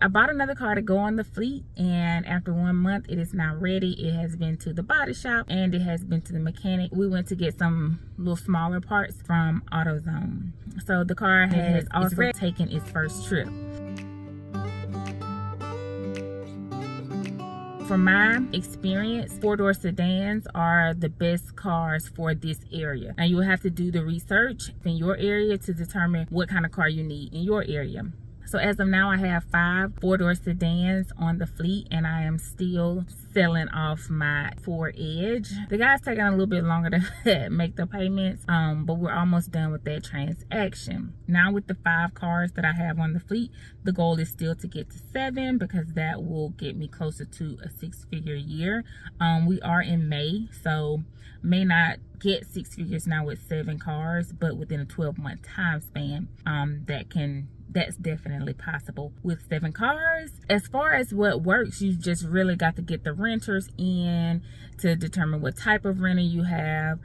I bought another car to go on the fleet, and after 1 month, it is now ready. It has been to the body shop and it has been to the mechanic. We went to get some little smaller parts from AutoZone. So the car has also taken its first trip. From my experience, four-door sedans are the best cars for this area. Now you will have to do the research in your area to determine what kind of car you need in your area. So as of now, I have 5 four-door sedans on the fleet, and I am still selling off my Ford Edge. The guy's taking a little bit longer to make the payments, but we're almost done with that transaction. Now with the 5 cars that I have on the fleet, the goal is still to get to 7, because that will get me closer to a 6-figure year. We are in May, so may not get 6 figures now with 7 cars, but within a 12-month time span, that's definitely possible with 7 cars. As far as what works, you just really got to get the renters in to determine what type of renter you have,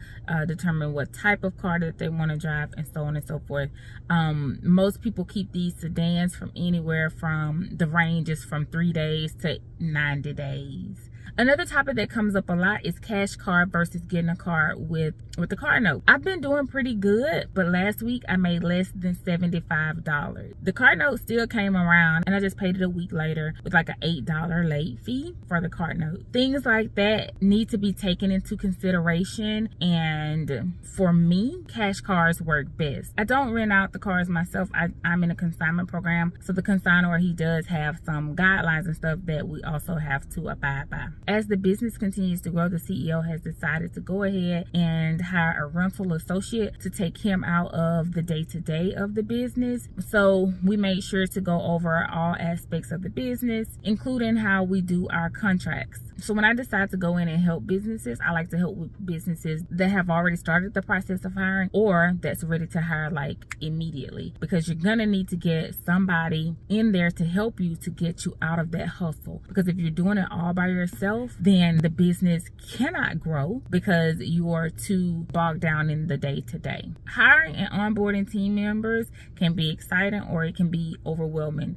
determine what type of car that they want to drive, and so on and so forth. Most people keep these sedans from anywhere from, the range is from 3 days to 90 days. Another topic that comes up a lot is cash car versus getting a car with the car note. I've been doing pretty good, but last week I made less than $75. The car note still came around, and I just paid it a week later with like an $8 late fee for the car note. Things like that need to be taken into consideration, and for me, cash cars work best. I don't rent out the cars myself. I'm in a consignment program, so the consignor, he does have some guidelines and stuff that we also have to abide by. As the business continues to grow, the CEO has decided to go ahead and hire a rental associate to take him out of the day-to-day of the business. So we made sure to go over all aspects of the business, including how we do our contracts. So when I decide to go in and help businesses, I like to help with businesses that have already started the process of hiring, or that's ready to hire like immediately, because you're gonna need to get somebody in there to help you to get you out of that hustle. Because if you're doing it all by yourself, then the business cannot grow because you are too bogged down in the day-to-day. Hiring and onboarding team members can be exciting, or it can be overwhelming.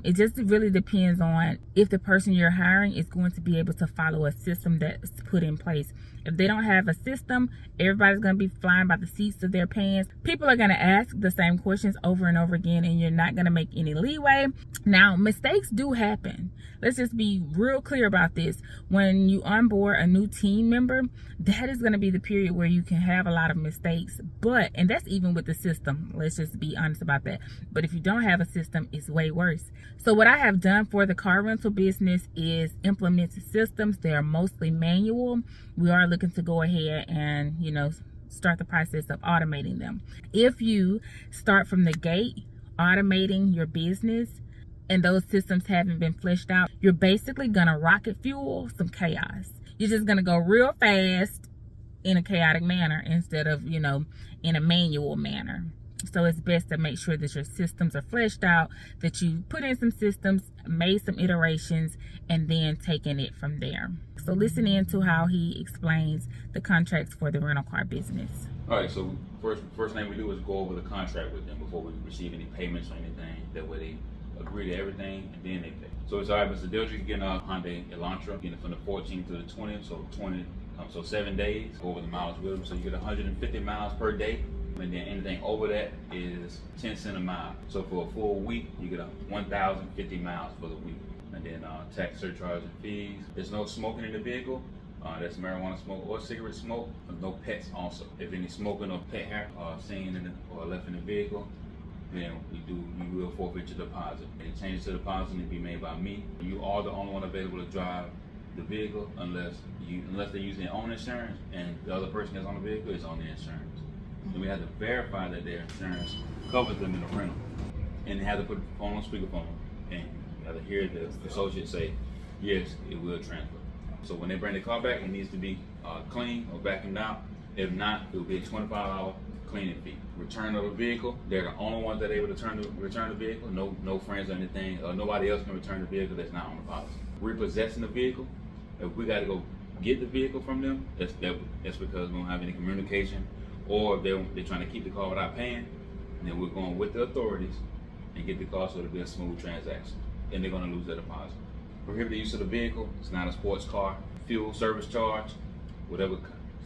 It just really depends on if the person you're hiring is going to be able to follow a system that's put in place. If they don't have a system, everybody's going to be flying by the seats of their pants. People are going to ask the same questions over and over again, and you're not going to make any leeway. Now, mistakes do happen. Let's just be real clear about this. When you onboard a new team member, that is going to be the period where you can have a lot of mistakes. And that's even with the system. Let's just be honest about that. But if you don't have a system, it's way worse. So what I have done for the car rental business is implement systems. They are mostly manual. We are looking to go ahead and, start the process of automating them. If you start from the gate automating your business and those systems haven't been fleshed out, you're basically gonna rocket fuel some chaos. You're just gonna go real fast in a chaotic manner instead of, in a manual manner. So it's best to make sure that your systems are fleshed out, that you put in some systems, made some iterations, and then taking it from there. So listen in to how he explains the contracts for the rental car business. All right, so first thing we do is go over the contract with them before we receive any payments or anything. That way they agree to everything, and then they pay. So it's all right, Mr. Dildry, getting a Hyundai Elantra, getting it from the 14th to the 20th, so 7 days, go over the miles with them. So you get 150 miles per day. And then anything over that is 10 cents a mile. So for a full week, you get 1,050 miles for the week. And then tax, surcharge, and fees. There's no smoking in the vehicle. That's marijuana smoke or cigarette smoke. No pets also. If any smoking or pet hair seen or left in the vehicle, then we will forfeit your deposit. Any changes to the deposit need to be made by me. You are the only one available to drive the vehicle unless they're using their own insurance and the other person that's on the vehicle is on the insurance. And we have to verify that their insurance covers them in the rental. And they have to put the phone on speakerphone. And you have to hear the associate say, yes, it will transfer. So when they bring the car back, it needs to be clean or vacuumed out. If not, it will be a $25 cleaning fee. Return of the vehicle, they're the only ones that are able to return the vehicle. No friends or anything. Nobody else can return the vehicle that's not on the policy. Repossessing the vehicle, if we got to go get the vehicle from them, that's because we don't have any communication. Or if they're trying to keep the car without paying, then we're going with the authorities and get the car so it'll be a smooth transaction. and they're going to lose their deposit. Prohibited use of the vehicle, it's not a sports car. Fuel service charge, whatever.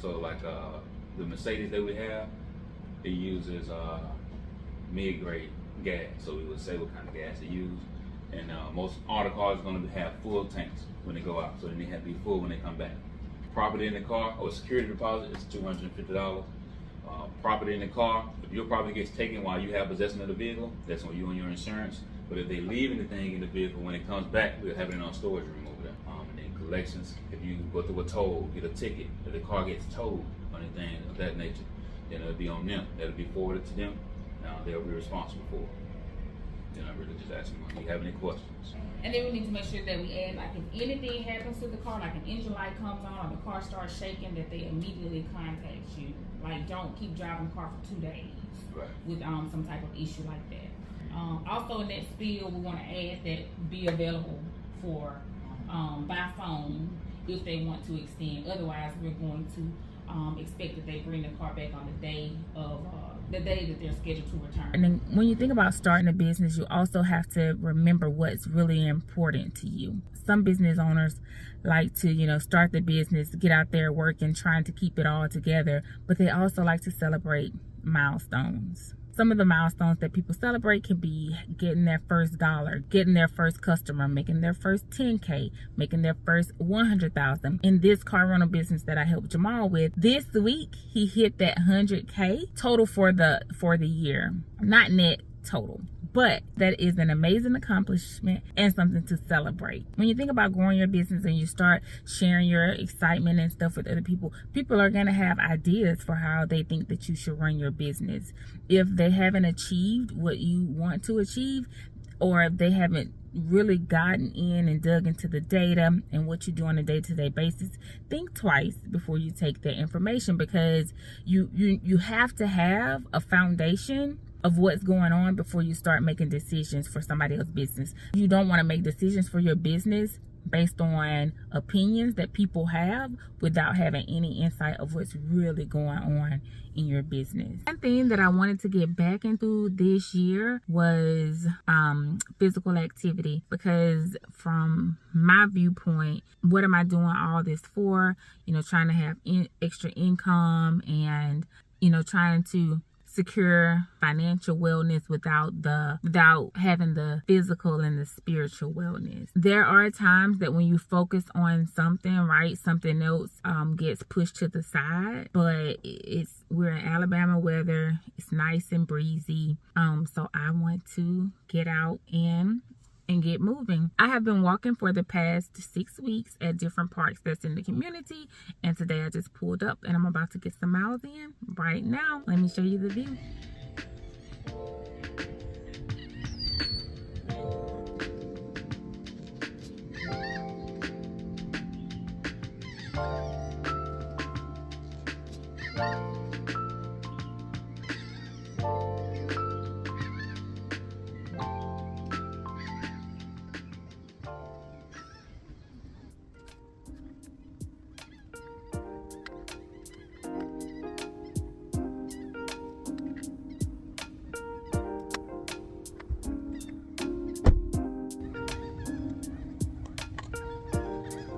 So like the Mercedes that we have, it uses mid-grade gas. So we would say what kind of gas it uses. And most auto cars are going to have full tanks when they go out. So then they have to be full when they come back. Property in the car or security deposit is $250. Property in the car, if your property gets taken while you have possession of the vehicle, that's on you and your insurance. But if they leave anything in the vehicle, when it comes back, we'll have it in our storage room over there. And then collections, if you go through a toll, get a ticket, if the car gets towed or anything of that nature, then it'll be on them. That'll be forwarded to them. They'll be responsible for it. Then I really just ask them, do you have any questions? And then we need to make sure that we add, like, if anything happens to the car, like an engine light comes on or the car starts shaking, that they immediately contact you. Like, don't keep driving the car for 2 days with some type of issue like that. Also in that spiel, we want to add that be available for by phone if they want to extend. Otherwise, we're going to expect that they bring the car back on the day that they're scheduled to return. And then when you think about starting a business, you also have to remember what's really important to you. Some business owners like to, start the business, get out there working, trying to keep it all together, but they also like to celebrate milestones. Some of the milestones that people celebrate can be getting their first dollar, getting their first customer, making their first 10K, making their first 100,000. In this car rental business that I helped Jamal with, this week he hit that 100K total for the year, not net total. But that is an amazing accomplishment and something to celebrate. When you think about growing your business and you start sharing your excitement and stuff with other people, people are going to have ideas for how they think that you should run your business. If they haven't achieved what you want to achieve, or if they haven't really gotten in and dug into the data and what you do on a day-to-day basis, think twice before you take that information, because you have to have a foundation of what's going on before you start making decisions for somebody else's business. You don't want to make decisions for your business based on opinions that people have without having any insight of what's really going on in your business. One thing that I wanted to get back into this year was physical activity, because from my viewpoint, what am I doing all this for? Trying to have extra income and trying to secure financial wellness without having the physical and the spiritual wellness. There are times that when you focus on something, right, something else gets pushed to the side. But we're in Alabama weather. It's nice and breezy. So I want to get out and get moving. I have been walking for the past 6 weeks at different parks that's in the community, and today I just pulled up and I'm about to get some miles in right now. Let me show you the view.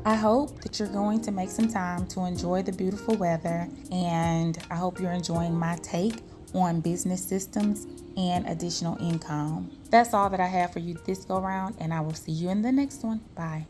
I hope that you're going to make some time to enjoy the beautiful weather, and I hope you're enjoying my take on business systems and additional income. That's all that I have for you this go round, and I will see you in the next one. Bye.